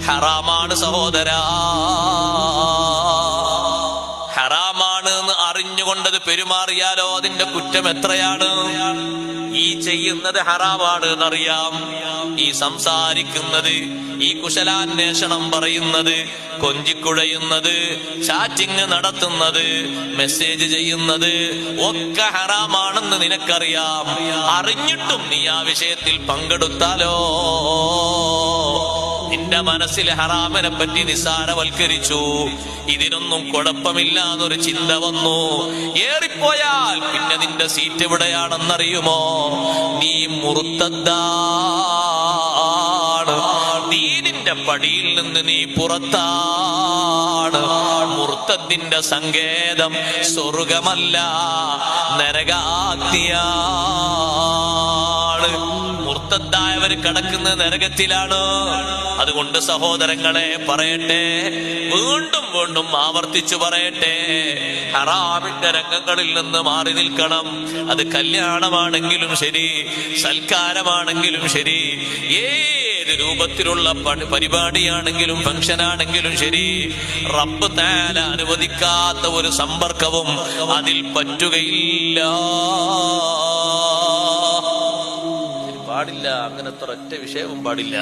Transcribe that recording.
ഹറാമാണ് സഹോദരാ, ഹറാമാണ് എന്ന് അറിഞ്ഞുകൊണ്ടത് പെരുമാറിയാലോ അതിന്റെ കുറ്റം എത്രയാണ്. ഈ ചെയ്യുന്നത് ഹറാമാണ് എന്നറിയാം, ഈ സംസാരിക്കുന്നത്, ഈ കുശലാന്വേഷണം പറയുന്നത്, കൊഞ്ചിക്കുഴയുന്നത്, ചാറ്റിങ് നടത്തുന്നത്, മെസ്സേജ് ചെയ്യുന്നത് ഒക്കെ ഹറാമാണെന്ന് നിനക്കറിയാം. അറിഞ്ഞിട്ടും നീ ആ വിഷയത്തിൽ പങ്കെടുത്താലോ നിന്റെ മനസ്സിൽ ഹറാമിനെ പറ്റി നിസ്സാരവൽക്കരിച്ചു. ഇതിനൊന്നും കുഴപ്പമില്ല എന്നൊരു ചിന്ത വന്നു. ഏറിപ്പോയാൽ പിന്നെ നിന്റെ സീറ്റ് എവിടെയാണെന്നറിയുമോ? നീ മുർത്തദ്ദാണ്, ദീനിന്റെ പടിയിൽ നിന്ന് നീ പുറത്താണ്. മുർത്തദ്ദിന്റെ സങ്കേതം സ്വർഗമല്ല, നരകാഗ്നിയാണ്. മുർത്തദ്ദായവർ കിടക്കുന്ന നരകത്തിലാണ്. അതുകൊണ്ട് സഹോദരങ്ങളെ പറയട്ടെ, വീണ്ടും വീണ്ടും ആവർത്തിച്ചു പറയട്ടെ, ഹറാമിന്റെ രംഗങ്ങളിൽ നിന്ന് മാറി നിൽക്കണം. അത് കല്യാണമാണെങ്കിലും ശരി, സൽക്കാരമാണെങ്കിലും ശരി, ഏത് രൂപത്തിലുള്ള പരിപാടിയാണെങ്കിലും ഫംഗ്ഷനാണെങ്കിലും ശരി, റബ്ബ് തആല അനുവദിക്കാത്ത ഒരു സമ്പർക്കവും അതിൽ പറ്റുകയില്ല. പാടില്ല, അങ്ങനത്തെ ഒരൊറ്റ വിഷയവും പാടില്ല.